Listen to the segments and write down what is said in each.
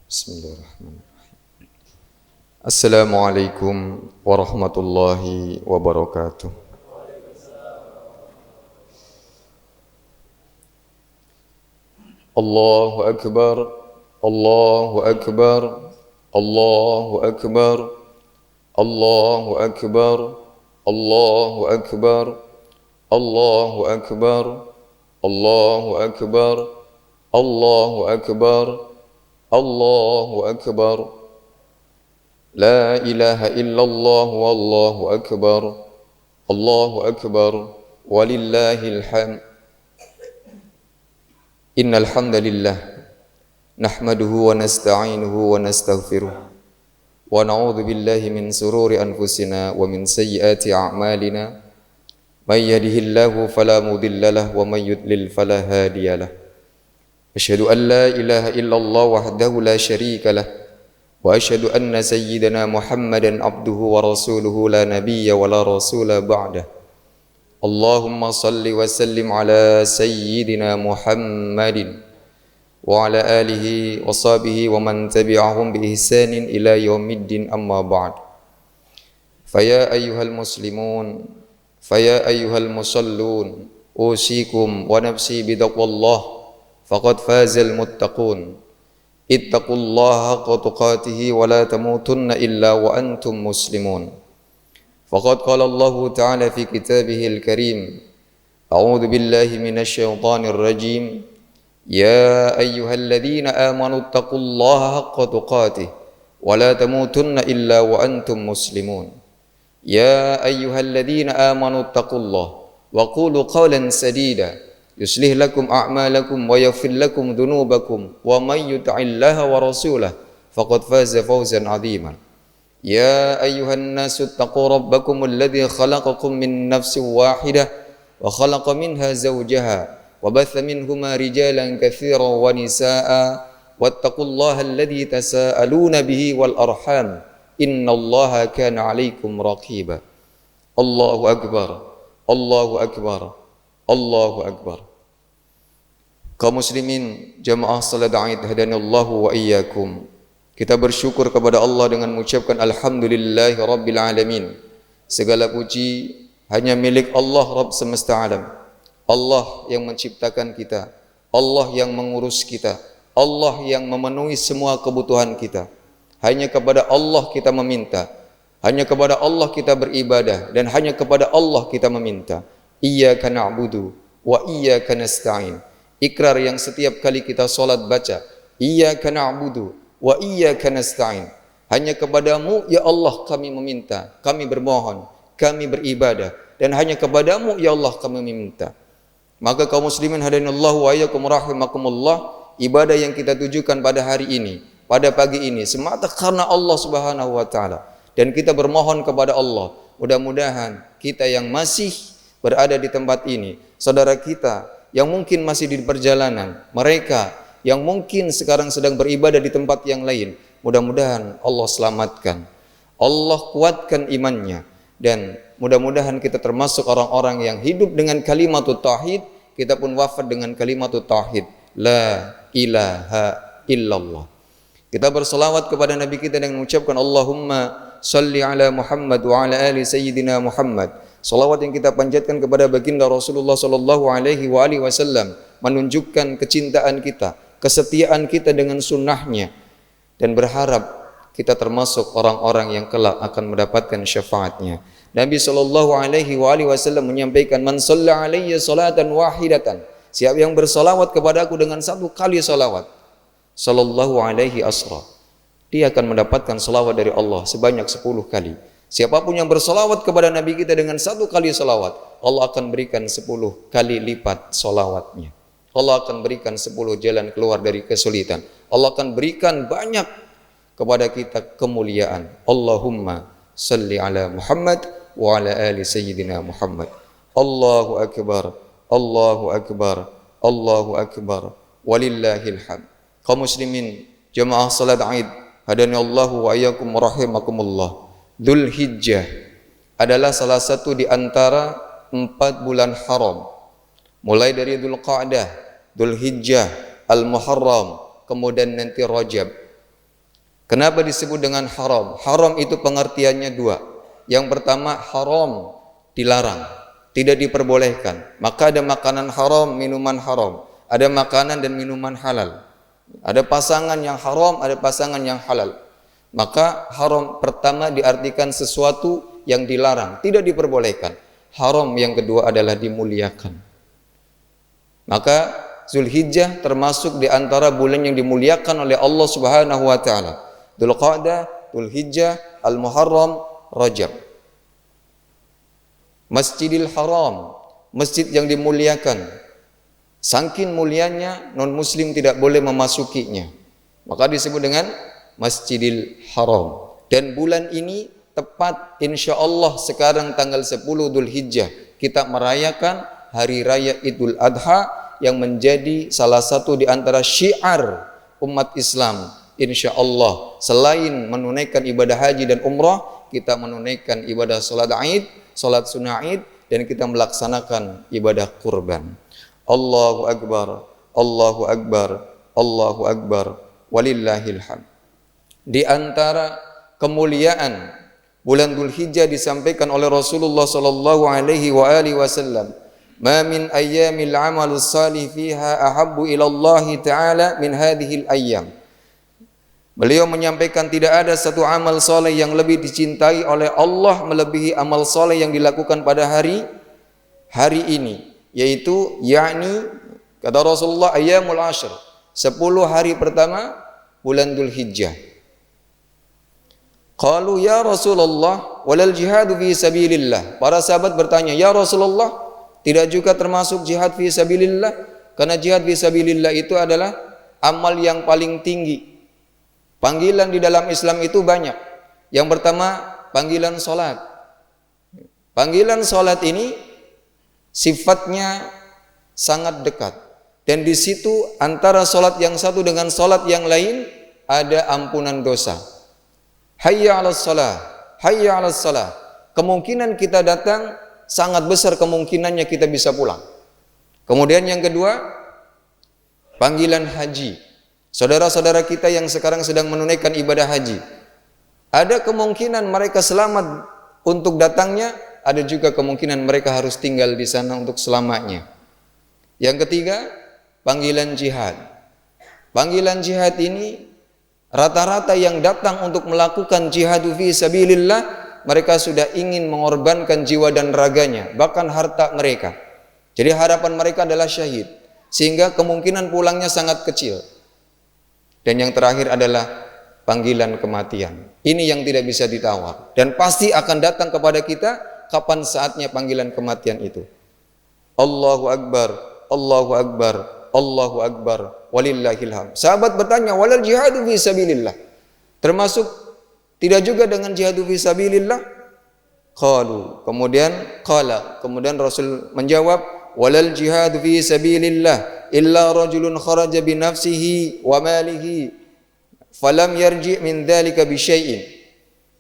Bismillahirrahmanirrahim. Assalamualaikum warahmatullahi wabarakatuh. Allahu Akbar, Allahu Akbar, Allahu Akbar, Allahu Akbar, Allahu Akbar, Allahu Akbar, Allahu Akbar, Allahu Akbar, Allahu Akbar, La ilaha illallah wallahu akbar, Allahu Akbar, walillahil hamd. Innal hamdalillah nahmaduhu wa nasta'inuhu wa nastaghfiruh wa na'udzu billahi min sururi anfusina wa min sayyiati a'malina. May yahdihillahu fala mudilla lahu wa may yudlil fala hadiya lahu. Asyhadu an la ilaha illallah wahdahu la syarika lah wa asyhadu anna sayyidana Muhammadan abduhu wa rasuluhu la nabiyya wa la rasula ba'dah. Allahumma salli wa sallim ala sayyidina Muhammadin wa ala alihi wa sahbihi wa man tabi'ahum bi ihsanin ila yaumiddin, amma ba'd. Faya ayyuhal muslimun, faya ayyuhal musallun, usikum wa nafsi bidaqwallah, faqad fazal muttaqun. Ittaqullaha haqqa tuqatih wa la tamutunna illa wa antum muslimun. Faqad qala Allah ta'ala fi kitabihil karim, a'udzu billahi minasy syaithanir rajim, ya ayyuhalladzina amanu ittaqullaha haqqa tuqatih wa la tamutunna illa wa antum muslimun. Ya ayyuhalladzina amanu ittaqullaha wa qulu qawlan sadida yuslih lakum a'malakum wa yaghfir lakum dhunubakum wa may yuti'illaha wa rasulahu faqad faza fawzan 'aziman. Ya ayyuhan nasu ittaqu rabbakum alladhi khalaqakum min nafsin wahidah wa khalaqa minha zawjaha wa batha minhuma rijalan katsiran wa nisaa'a wattaqullaha alladhi tasaaluna bihi wal arham innallaha kana 'alaikum raqiba. Allahu akbar, Allahu akbar, Allahu akbar. Kaum muslimin jamaah salat Id hadanallahu wa iyyakum. Kita bersyukur kepada Allah dengan mengucapkan alhamdulillahi rabbil alamin. Segala puji hanya milik Allah Rabb semesta alam. Allah yang menciptakan kita, Allah yang mengurus kita, Allah yang memenuhi semua kebutuhan kita. Hanya kepada Allah kita meminta, hanya kepada Allah kita beribadah, dan hanya kepada Allah kita meminta. Iyyaka na'budu wa iyyaka nasta'in. Ikrar yang setiap kali kita salat baca, iyyaka na'budu wa iyyaka nasta'in. Hanya kepadamu ya Allah kami meminta, kami bermohon, kami beribadah, dan hanya kepadamu ya Allah kami meminta. Maka kaum muslimin hadanallahu wa iyyakum rahimakumullah, ibadah yang kita tujukan pada hari ini, pada pagi ini semata karena Allah Subhanahu wa taala, dan kita bermohon kepada Allah, mudah-mudahan kita yang masih berada di tempat ini, saudara kita yang mungkin masih di perjalanan, mereka yang mungkin sekarang sedang beribadah di tempat yang lain, mudah-mudahan Allah selamatkan, Allah kuatkan imannya, dan mudah-mudahan kita termasuk orang-orang yang hidup dengan kalimatut tauhid, kita pun wafat dengan kalimatut tauhid, la ilaha illallah. Kita berselawat kepada Nabi kita dengan mengucapkan Allahumma salli ala Muhammad wa ala ali sayyidina Muhammad. Salawat yang kita panjatkan kepada baginda Rasulullah sallallahu alaihi wasallam menunjukkan kecintaan kita, kesetiaan kita dengan sunnahnya, dan berharap kita termasuk orang-orang yang kelak akan mendapatkan syafaatnya. Nabi sallallahu alaihi wasallam menyampaikan, man shalla alayya salatan wahidatan, siapa yang bersalawat kepada aku dengan satu kali salawat, sallallahu alaihi asra, dia akan mendapatkan salawat dari Allah sebanyak 10 kali. Siapapun yang bersolawat kepada Nabi kita dengan 1 kali solawat, Allah akan berikan 10 kali lipat solawatnya. Allah akan berikan 10 jalan keluar dari kesulitan. Allah akan berikan banyak kepada kita kemuliaan. Allahumma salli ala Muhammad wa ala ali Sayyidina Muhammad. Allahu Akbar, Allahu Akbar, Allahu Akbar, walillahil hamd. Kaum muslimin, jamaah salat Id, hadani Allahu wa iyyakum rahimakumullah. Dzulhijjah adalah salah satu di antara 4 bulan haram. Mulai dari Dzulqa'dah, Dzulhijjah, Al-Muharram, kemudian nanti Rajab. Kenapa disebut dengan haram? Haram itu pengertiannya 2. Yang pertama, haram, dilarang, tidak diperbolehkan. Maka ada makanan haram, minuman haram. Ada makanan dan minuman halal. Ada pasangan yang haram, ada pasangan yang halal. Maka haram pertama diartikan sesuatu yang dilarang, tidak diperbolehkan. Haram yang kedua adalah dimuliakan. Maka Zulhijjah termasuk di antara bulan yang dimuliakan oleh Allah Subhanahu wa taala. Dzulqa'dah, Dzulhijjah, Al-Muharram, Rajab. Masjidil Haram, masjid yang dimuliakan. Saking mulianya non muslim tidak boleh memasukinya. Maka disebut dengan Masjidil Haram. Dan bulan ini tepat insyaallah sekarang tanggal 10 Dzulhijjah kita merayakan hari raya Idul Adha yang menjadi salah satu di antara syiar umat Islam. Insyaallah selain menunaikan ibadah haji dan umrah, kita menunaikan ibadah salat Id, salat sunnah Id, dan kita melaksanakan ibadah kurban. Allahu Akbar, Allahu Akbar, Allahu Akbar, walillahil hamd. Di antara kemuliaan bulan Dzulhijjah disampaikan oleh Rasulullah sallallahu alaihi wa alihi wasallam, "Ma min ayyamil 'amalus salih fiha ahabbu ila Allah taala min hadhil ayyam." Beliau menyampaikan tidak ada satu amal saleh yang lebih dicintai oleh Allah melebihi amal saleh yang dilakukan pada hari ini, yaitu yakni kata Rasulullah ayyamul ashr, 10 hari pertama bulan Dzulhijjah. Qalu ya Rasulullah walal jihadu fi sabilillah. Para sahabat bertanya, "Ya Rasulullah, tidak juga termasuk jihad fi sabilillah?" Karena jihad fi sabilillah itu adalah amal yang paling tinggi. Panggilan di dalam Islam itu banyak. Yang pertama, panggilan salat. Panggilan salat ini sifatnya sangat dekat. Dan di situ antara salat yang satu dengan salat yang lain ada ampunan dosa. Hayya 'alas shalah, hayya 'alas shalah. Kemungkinan kita datang sangat besar kemungkinannya kita bisa pulang. Kemudian yang kedua, panggilan haji. Saudara-saudara kita yang sekarang sedang menunaikan ibadah haji, ada kemungkinan mereka selamat untuk datangnya, ada juga kemungkinan mereka harus tinggal di sana untuk selamanya. Yang ketiga, panggilan jihad. Panggilan jihad ini rata-rata yang datang untuk melakukan jihadu fi sabilillah, mereka sudah ingin mengorbankan jiwa dan raganya, bahkan harta mereka. Jadi harapan mereka adalah syahid, sehingga kemungkinan pulangnya sangat kecil. Dan yang terakhir adalah panggilan kematian. Ini yang tidak bisa ditawar dan pasti akan datang kepada kita kapan saatnya panggilan kematian itu. Allahu Akbar, Allahu Akbar, Allahu Akbar, walillahil hamd. Sahabat bertanya, walal jihadu fi sabilillah, termasuk tidak juga dengan jihadu fi sabilillah? Qalu, kemudian Rasul menjawab, walal jihadu fi sabilillah illa rajulun kharaja bi nafsihi wa malihi falam yarji' min dzalika bi syai'in.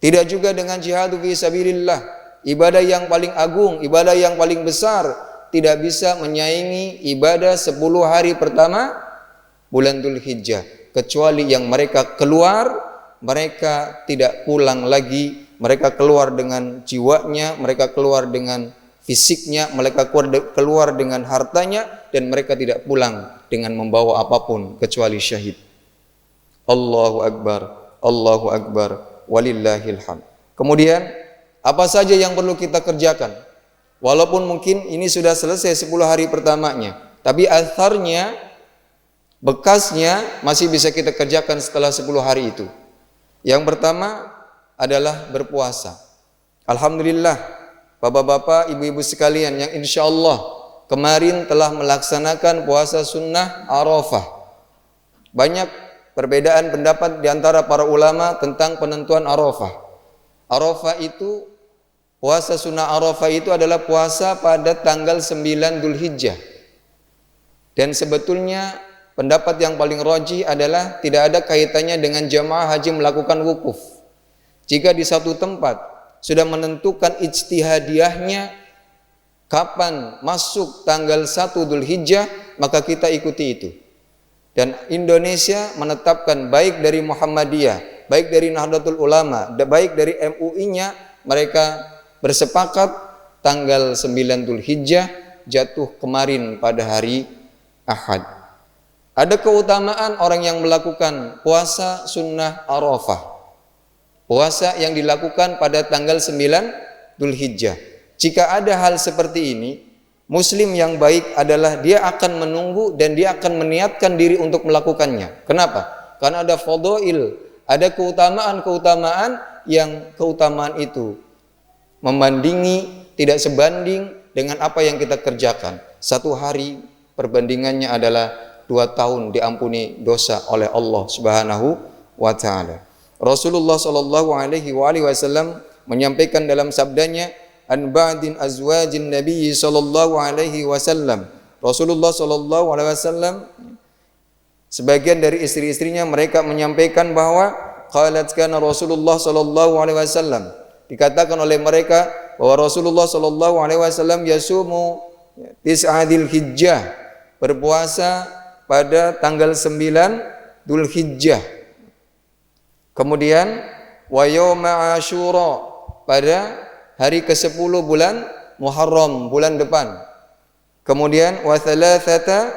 Tidak juga dengan jihadu fi sabilillah, ibadah yang paling agung, ibadah yang paling besar, tidak bisa menyaingi ibadah 10 hari pertama bulan Dzulhijjah, kecuali yang mereka keluar, mereka tidak pulang lagi, mereka keluar dengan jiwanya, mereka keluar dengan fisiknya, mereka keluar dengan hartanya, dan mereka tidak pulang dengan membawa apapun kecuali syahid. Allahu Akbar, Allahu Akbar, walillahil hamd. Kemudian apa saja yang perlu kita kerjakan? Walaupun mungkin ini sudah selesai 10 hari pertamanya, tapi atharnya, bekasnya masih bisa kita kerjakan setelah 10 hari itu. Yang pertama adalah berpuasa. Alhamdulillah, bapak-bapak, ibu-ibu sekalian yang insya Allah kemarin telah melaksanakan puasa sunnah Arafah. Banyak perbedaan pendapat di antara para ulama tentang penentuan Arafah. Arafah itu, puasa sunnah Arafah itu adalah puasa pada tanggal 9 Dzulhijjah. Dan sebetulnya pendapat yang paling rajih adalah tidak ada kaitannya dengan jamaah haji melakukan wukuf. Jika di satu tempat sudah menentukan ijtihadiyahnya kapan masuk tanggal 1 Dzulhijjah, maka kita ikuti itu. Dan Indonesia menetapkan, baik dari Muhammadiyah, baik dari Nahdlatul Ulama, baik dari MUI-nya, mereka bersepakat tanggal 9 Dzulhijjah jatuh kemarin pada hari Ahad. Ada keutamaan orang yang melakukan puasa sunnah Arafah, puasa yang dilakukan pada tanggal 9 Dzulhijjah. Jika ada hal seperti ini, Muslim yang baik adalah dia akan menunggu dan dia akan meniatkan diri untuk melakukannya. Kenapa? Karena ada fadhail, ada keutamaan-keutamaan yang keutamaan itu membandingi, tidak sebanding dengan apa yang kita kerjakan. Satu hari perbandingannya adalah 2 tahun diampuni dosa oleh Allah Subhanahu wa taala. Rasulullah sallallahu alaihi wasallam menyampaikan dalam sabdanya, an ba'din azwajin nabiy sallallahu alaihi wasallam. Rasulullah sallallahu alaihi wasallam, sebagian dari istri-istrinya mereka menyampaikan bahwa qalat kana Rasulullah sallallahu alaihi wasallam, dikatakan oleh mereka bahwa Rasulullah sallallahu alaihi wasallam yasumu tis'adil hijjah, berpuasa pada tanggal 9 Dzulhijjah. Kemudian wa yauma Asyura, pada hari ke-10 bulan Muharram, bulan depan. Kemudian wa thalathata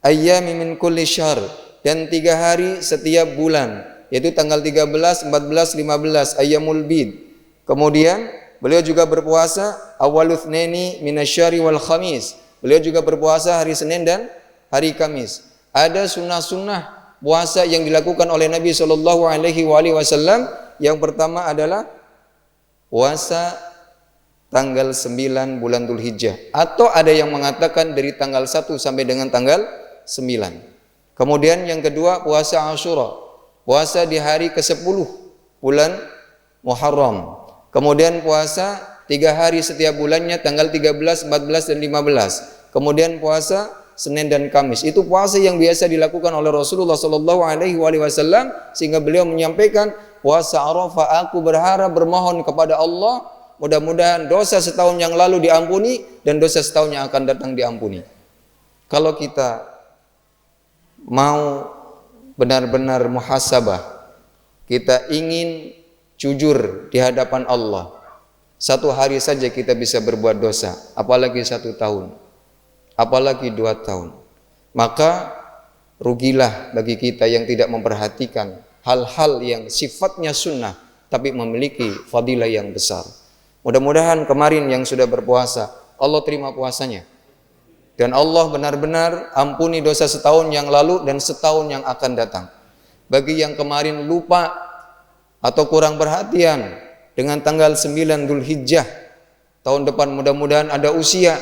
ayyami min kulli syahr, dan 3 hari setiap bulan, yaitu tanggal 13, 14, 15 ayyamul bid. Kemudian beliau juga berpuasa awwalutsnaini minasyari wal khamis. Beliau juga berpuasa hari Senin dan hari Kamis. Ada sunnah-sunnah puasa yang dilakukan oleh Nabi sallallahu alaihi wasallam. Yang pertama adalah puasa tanggal 9 bulan Dzulhijjah, atau ada yang mengatakan dari tanggal 1 sampai dengan tanggal 9. Kemudian yang kedua puasa Asyura, puasa di hari ke-10 bulan Muharram. Kemudian puasa 3 hari setiap bulannya, tanggal 13, 14 dan 15. Kemudian puasa Senin dan Kamis. Itu puasa yang biasa dilakukan oleh Rasulullah sallallahu alaihi wasallam, sehingga beliau menyampaikan puasa Arafah, aku berharap bermohon kepada Allah mudah-mudahan dosa setahun yang lalu diampuni dan dosa setahun yang akan datang diampuni. Kalau kita mau benar-benar muhasabah, kita ingin jujur di hadapan Allah, 1 hari saja kita bisa berbuat dosa, apalagi 1 tahun, apalagi 2 tahun. Maka rugilah bagi kita yang tidak memperhatikan hal-hal yang sifatnya sunnah tapi memiliki fadilah yang besar. Mudah-mudahan kemarin yang sudah berpuasa, Allah terima puasanya, dan Allah benar-benar ampuni dosa setahun yang lalu dan setahun yang akan datang. Bagi yang kemarin lupa atau kurang perhatian dengan tanggal 9 Dzulhijjah, tahun depan mudah-mudahan ada usia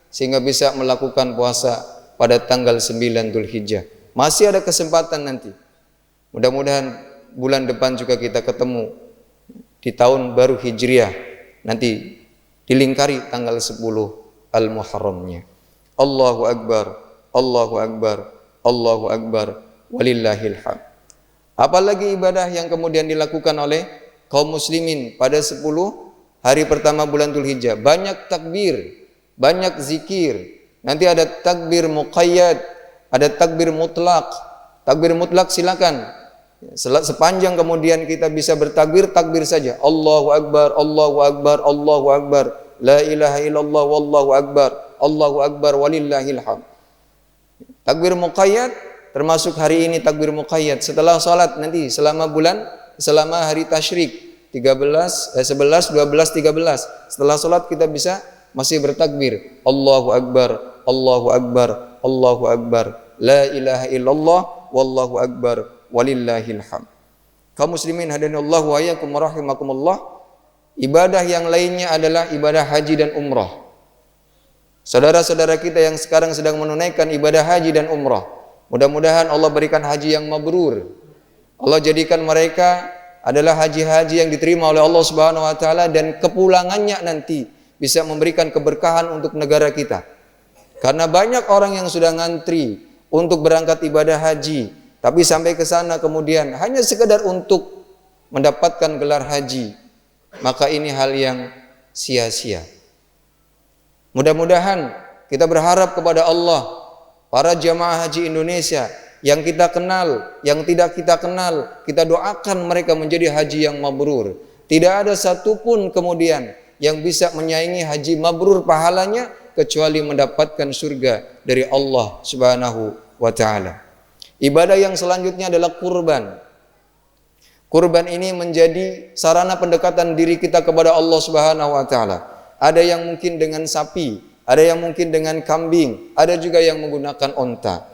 sehingga bisa melakukan puasa pada tanggal 9 Dzulhijjah. Masih ada kesempatan nanti. Mudah-mudahan bulan depan juga kita ketemu di tahun baru Hijriah, nanti dilingkari tanggal 10 Al-Muharramnya. Allahu Akbar, Allahu Akbar, Allahu Akbar, walillahil hamd. Apalagi ibadah yang kemudian dilakukan oleh kaum muslimin pada 10 hari pertama bulan Dzulhijjah. Banyak takbir, banyak zikir. Nanti ada takbir muqayyad, ada takbir mutlak. Takbir mutlak silakan. Sepanjang kemudian kita bisa bertakbir, takbir saja. Allahu Akbar, Allahu Akbar, Allahu Akbar, la ilaha illallah, wallahu akbar, Allahu Akbar, walillahil hamd. Takbir muqayyad termasuk hari ini takbir muqayyad setelah salat nanti selama hari tasyrik 11, 12, 13. Setelah salat kita bisa masih bertakbir. Allahu Akbar, Allahu Akbar, Allahu Akbar, la ilaha illallah, wallahu akbar, walillahil hamd. Kaum muslimin hadanallahu wa iyyakum rahimakumullah. Ibadah yang lainnya adalah ibadah haji dan umrah. Saudara-saudara kita yang sekarang sedang menunaikan ibadah haji dan umrah, mudah-mudahan Allah berikan haji yang mabrur. Allah jadikan mereka adalah haji-haji yang diterima oleh Allah Subhanahu wa taala, dan kepulangannya nanti bisa memberikan keberkahan untuk negara kita. Karena banyak orang yang sudah ngantri untuk berangkat ibadah haji, tapi sampai ke sana kemudian hanya sekedar untuk mendapatkan gelar haji, maka ini hal yang sia-sia. Mudah-mudahan kita berharap kepada Allah, para jamaah haji Indonesia yang kita kenal, yang tidak kita kenal, kita doakan mereka menjadi haji yang mabrur. Tidak ada satupun kemudian yang bisa menyaingi haji mabrur pahalanya kecuali mendapatkan surga dari Allah Subhanahu wa taala. Ibadah yang selanjutnya adalah kurban. Kurban ini menjadi sarana pendekatan diri kita kepada Allah Subhanahu wa taala. Ada yang mungkin dengan sapi, ada yang mungkin dengan kambing, ada juga yang menggunakan onta.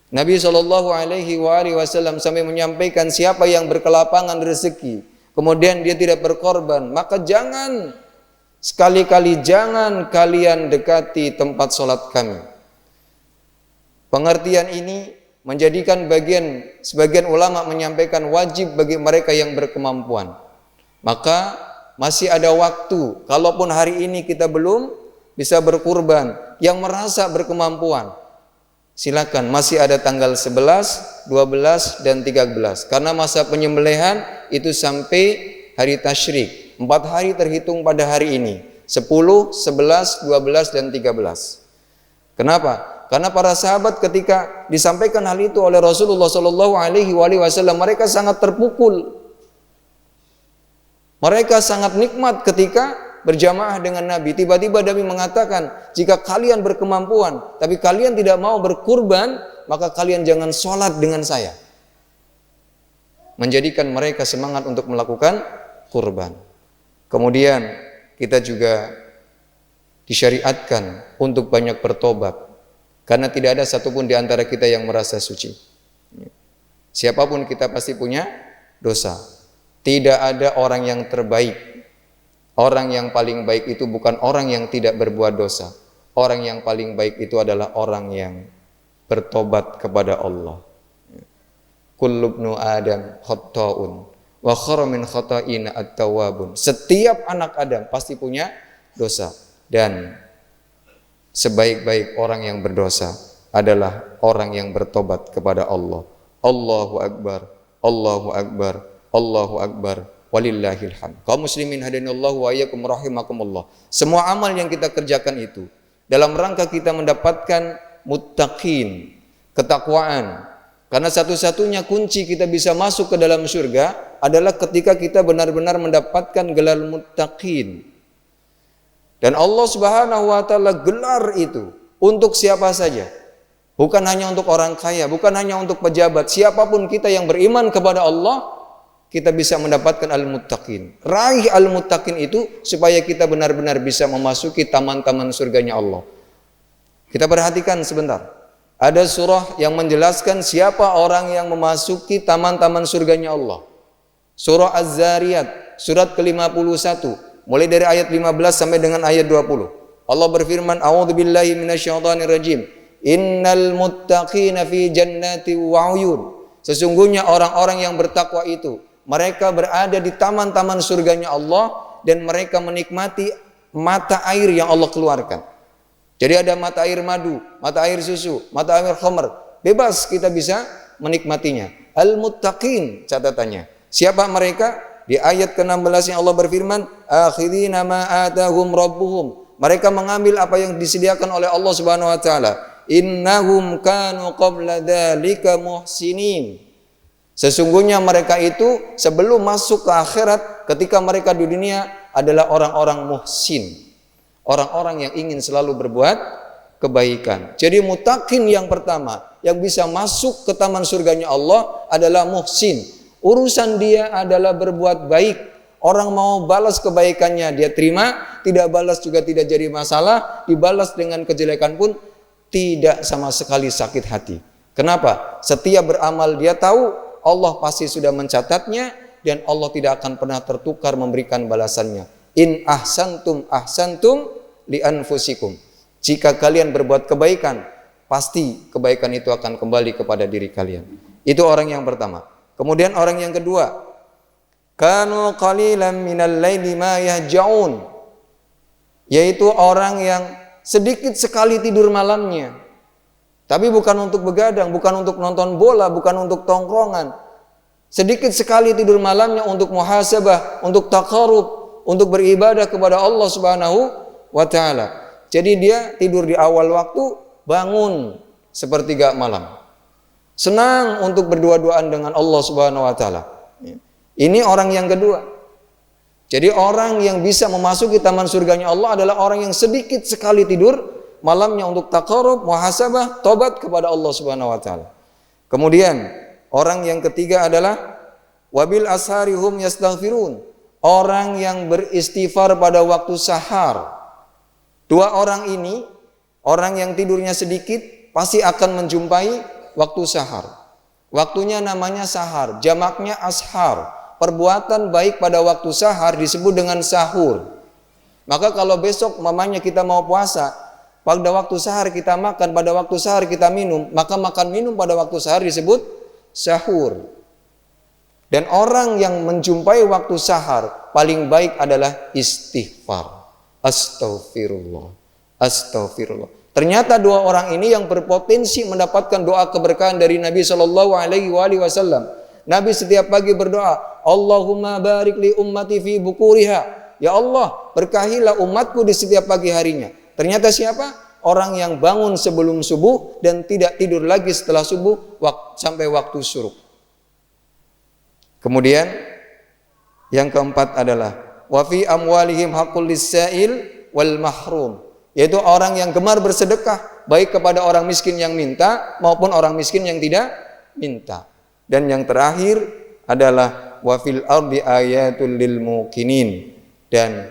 Nabi SAW sampai menyampaikan, siapa yang berkelapangan rezeki, kemudian dia tidak berkorban, maka jangan, sekali-kali jangan kalian dekati tempat sholat kami. Pengertian ini menjadikan sebagian ulama menyampaikan wajib bagi mereka yang berkemampuan. Maka masih ada waktu, kalaupun hari ini kita belum bisa berkurban, yang merasa berkemampuan, silakan, masih ada tanggal 11, 12, dan 13. Karena masa penyembelihan itu sampai hari tasyrik. 4 hari terhitung pada hari ini. 10, 11, 12, dan 13. Kenapa? Karena para sahabat ketika disampaikan hal itu oleh Rasulullah SAW, mereka sangat terpukul. Mereka sangat nikmat ketika berjamaah dengan Nabi. Tiba-tiba Nabi mengatakan, jika kalian berkemampuan tapi kalian tidak mau berkurban, maka kalian jangan sholat dengan saya. Menjadikan mereka semangat untuk melakukan kurban. Kemudian kita juga disyariatkan untuk banyak bertobat, karena tidak ada satupun di antara kita yang merasa suci. Siapapun kita pasti punya dosa. Tidak ada orang yang terbaik. Orang yang paling baik itu bukan orang yang tidak berbuat dosa. Orang yang paling baik itu adalah orang yang bertobat kepada Allah. Kullu ibnu Adam khata'un wa khairu min khata'ina at-tawwabun. Setiap anak Adam pasti punya dosa, dan sebaik-baik orang yang berdosa adalah orang yang bertobat kepada Allah. Allahu Akbar, Allahu Akbar, Allahu Akbar, walillahil hamd. Kaum muslimin hadanallahu wa iyyakum rahimakumullah. Semua amal yang kita kerjakan itu dalam rangka kita mendapatkan muttaqin, ketakwaan. Karena satu-satunya kunci kita bisa masuk ke dalam surga adalah ketika kita benar-benar mendapatkan gelar muttaqin. Dan Allah Subhanahu wa taala gelar itu untuk siapa saja. Bukan hanya untuk orang kaya, bukan hanya untuk pejabat. Siapapun kita yang beriman kepada Allah, kita bisa mendapatkan al-muttaqin. Raih al-muttaqin itu supaya kita benar-benar bisa memasuki taman-taman surganya Allah. Kita perhatikan sebentar. Ada surah yang menjelaskan siapa orang yang memasuki taman-taman surganya Allah. Surah Az-Zariyat, surat ke-51, mulai dari ayat 15 sampai dengan ayat 20. Allah berfirman, A'udzubillahi minasyaitonirrajim. Innal muttaqina fi jannati wa 'uyun. Sesungguhnya orang-orang yang bertakwa itu, mereka berada di taman-taman surganya Allah, dan mereka menikmati mata air yang Allah keluarkan. Jadi ada mata air madu, mata air susu, mata air khamr. Bebas kita bisa menikmatinya. Al-muttaqin catatannya. Siapa mereka? Di ayat ke-16 yang Allah berfirman, akhirina ma atahum rabbuhum. Mereka mengambil apa yang disediakan oleh Allah Subhanahu wa taala. Innahum kanu qabla dzalika muhsinin. Sesungguhnya mereka itu sebelum masuk ke akhirat, ketika mereka di dunia adalah orang-orang muhsin. Orang-orang yang ingin selalu berbuat kebaikan. Jadi muttaqin yang pertama yang bisa masuk ke taman surganya Allah adalah muhsin. Urusan dia adalah berbuat baik. Orang mau balas kebaikannya dia terima, tidak balas juga tidak jadi masalah, dibalas dengan kejelekan pun tidak sama sekali sakit hati. Kenapa? Setiap beramal dia tahu Allah pasti sudah mencatatnya, dan Allah tidak akan pernah tertukar memberikan balasannya. In ahsantum ahsantum li anfusikum. Jika kalian berbuat kebaikan, pasti kebaikan itu akan kembali kepada diri kalian. Itu orang yang pertama. Kemudian orang yang kedua, kanu qalilan minal laili ma yahjaun, yaitu orang yang sedikit sekali tidur malamnya. Tapi bukan untuk begadang, bukan untuk nonton bola, bukan untuk tongkrongan. Sedikit sekali tidur malamnya untuk muhasabah, untuk taqarrub, untuk beribadah kepada Allah Subhanahu wa taala. Jadi dia tidur di awal waktu, bangun sepertiga malam. Senang untuk berdua-duaan dengan Allah Subhanahu wa taala. Ini orang yang kedua. Jadi orang yang bisa memasuki taman surganya Allah adalah orang yang sedikit sekali tidur malamnya untuk taqarrub, muhasabah, tobat kepada Allah Subhanahu wa taala. Kemudian orang yang ketiga adalah wabil asharihum yastaghfirun, orang yang beristighfar pada waktu sahar. Dua orang ini, orang yang tidurnya sedikit pasti akan menjumpai waktu sahar. Waktunya namanya sahar, jamaknya ashar. Perbuatan baik pada waktu sahar disebut dengan sahur. Maka kalau besok mamanya kita mau puasa, pada waktu sahar kita makan, pada waktu sahar kita minum, maka makan minum pada waktu sahar disebut sahur. Dan orang yang menjumpai waktu sahar paling baik adalah istighfar. Astaghfirullah, astaghfirullah. Ternyata dua orang ini yang berpotensi mendapatkan doa keberkahan dari Nabi Shallallahu Alaihi Wasallam. Nabi setiap pagi berdoa, Allahumma barik li ummati fi bukuriha. Ya Allah, berkahilah umatku di setiap pagi harinya. Ternyata siapa? Orang yang bangun sebelum subuh dan tidak tidur lagi setelah subuh sampai waktu syuruk. Kemudian yang keempat adalah wa fi amwalihim haqqul lis-sa'il wal mahrum, yaitu orang yang gemar bersedekah baik kepada orang miskin yang minta maupun orang miskin yang tidak minta. Dan yang terakhir adalah wa fil ardi ayatul lil muqinin, dan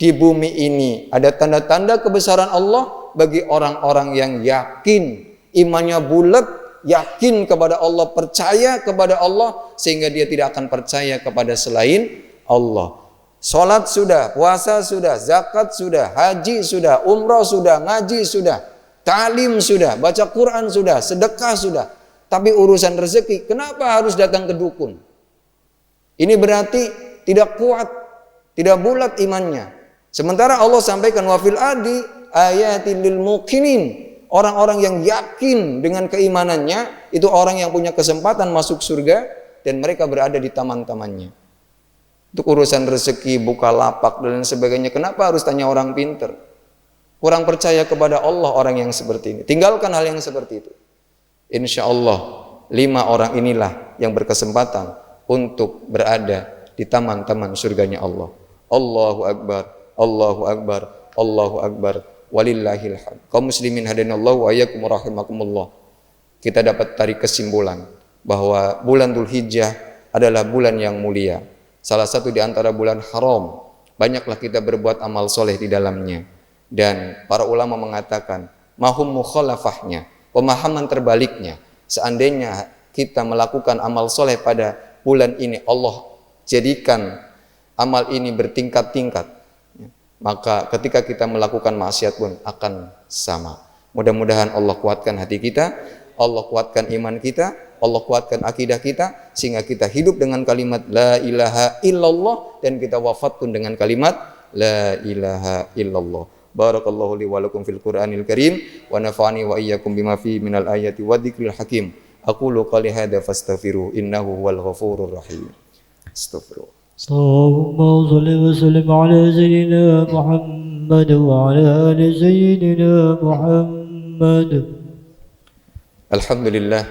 di bumi ini ada tanda-tanda kebesaran Allah bagi orang-orang yang yakin, imannya bulat, yakin kepada Allah, percaya kepada Allah, sehingga dia tidak akan percaya kepada selain Allah. Salat sudah, puasa sudah, zakat sudah, haji sudah, umrah sudah, ngaji sudah, ta'lim sudah, baca Quran sudah, sedekah sudah. Tapi urusan rezeki, kenapa harus datang ke dukun? Ini berarti tidak kuat, tidak bulat imannya. Sementara Allah sampaikan wa fil ardi ayatil lil muqinin, orang-orang yang yakin dengan keimanannya, itu orang yang punya kesempatan masuk surga dan mereka berada di taman-tamannya. Untuk urusan rezeki, buka lapak dan sebagainya, kenapa harus tanya orang pinter? Kurang percaya kepada Allah orang yang seperti ini. Tinggalkan hal yang seperti itu. Insya Allah 5 orang inilah yang berkesempatan untuk berada di taman-taman surganya Allah. Allahu Akbar, Allahu Akbar, Allahu Akbar, walillahil hamd. Kaum muslimin hadanallahu wa iyyakum rahimakumullah. Kita dapat tarik kesimpulan bahwa bulan Dzulhijjah adalah bulan yang mulia. Salah satu di antara bulan haram. Banyaklah kita berbuat amal soleh di dalamnya. Dan para ulama mengatakan mahum mukhalafahnya, pemahaman terbaliknya. Seandainya kita melakukan amal soleh pada bulan ini, Allah jadikan amal ini bertingkat-tingkat, maka ketika kita melakukan maksiat pun akan sama. Mudah-mudahan Allah kuatkan hati kita, Allah kuatkan iman kita, Allah kuatkan akidah kita, sehingga kita hidup dengan kalimat la ilaha illallah dan kita wafat pun dengan kalimat la ilaha illallah. Barakallahu li wa lakum fil Qur'anil Karim wa nafa'ani wa iyyakum bima fi minal ayati wa dzikril hakim. Aqulu qali hadza fastaghfiru innahu huwal ghafurur rahim. Astaghfirullah. Allahumma shalli wa sallim ala sayyidina Muhammad wa ala ali sayyidina Muhammad. Alhamdulillah.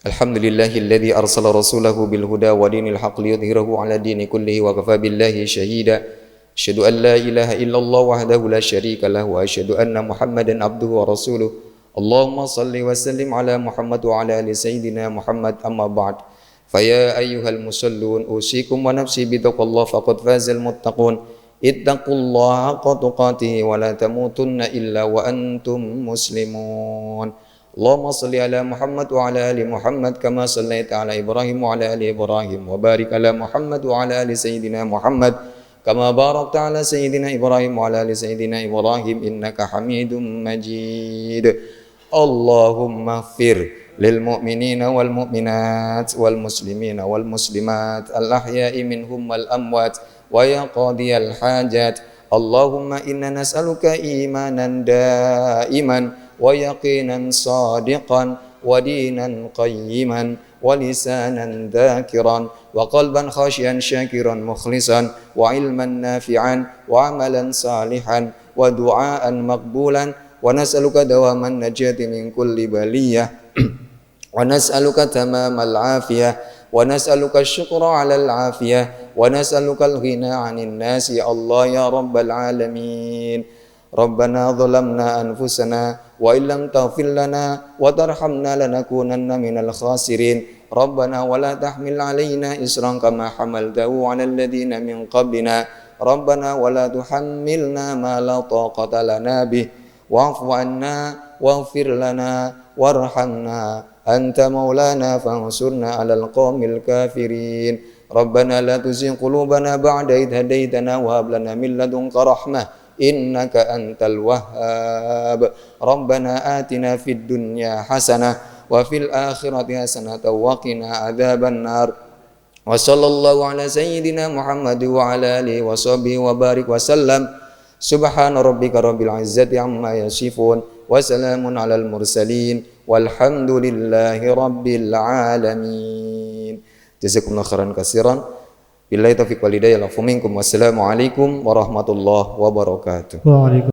Alhamdulillahilladzi arsala rasulahu bil huda wa dinil haqq liyudhhirahu ala dini kullihi wa kafa billahi shahida. Asyhadu an la ilaha illallah wahdahu la syarika lahu wa asyhadu anna Muhammadan abduhu wa rasuluh. Allahumma salli wa sallim ala Muhammad wa ala ali sayyidina Muhammad, amma ba'd. Faya ayyuhal musallun usikum wa nafsi bitaqwallah faqad fazal muttaqun. Ittaqullaha haqqa tuqatih wa la tamutunna illa wa antum muslimun. اللهم صل على محمد وعلى آل محمد كما صليت على إبراهيم وعلى آل إبراهيم وبارك على محمد وعلى آل سيدنا محمد كما باركت على سيدنا إبراهيم وعلى آل سيدنا إبراهيم إنك حميد مجيد اللهم اغفر للمؤمنين والمؤمنات والمسلمين والمسلمات الأحياء منهم والأموات ويا قاضي الحاجات اللهم إنا نسألك إيمانا دائما ويقينا صادقا ودينا قيما ولسانا ذاكرا وقلبا خاشعا شاكرا مخلصا وعلما نافعا وعملا صالحا ودعاء مقبولا ونسألك دوام النجاة من كل بلية ونسألك تمام العافية ونسألك الشكر على العافية ونسألك الغنى عن الناس يا الله يا رب العالمين ربنا ظلمنا أنفسنا وإن لم تغفر لنا وترحمنا لنكونن من الخاسرين ربنا ولا تحمل علينا إصرا كما حملته على الذين من قبلنا ربنا ولا تحملنا ما لا طاقة لنا به واعف عنا واغفر لنا وارحمنا أنت مولانا فانصرنا على القوم الكافرين ربنا لا تزغ قلوبنا بعد إذ هديتنا وهب لنا من لدنك رحمة إنك أنت الوهاب ربنا آتنا في الدنيا حسنة وفي الآخرة حسنة وقنا عذاب النار وصلى الله على سيدنا محمد وعلى آله وصحبه وبارك وسلم سبحان ربك رب العزة عما يصفون وسلام على المرسلين والحمد لله رب العالمين جزاكم الله خيرا كثيرا بالله توفيق والهداية. Wassalamualaikum warahmatullahi wabarakatuh.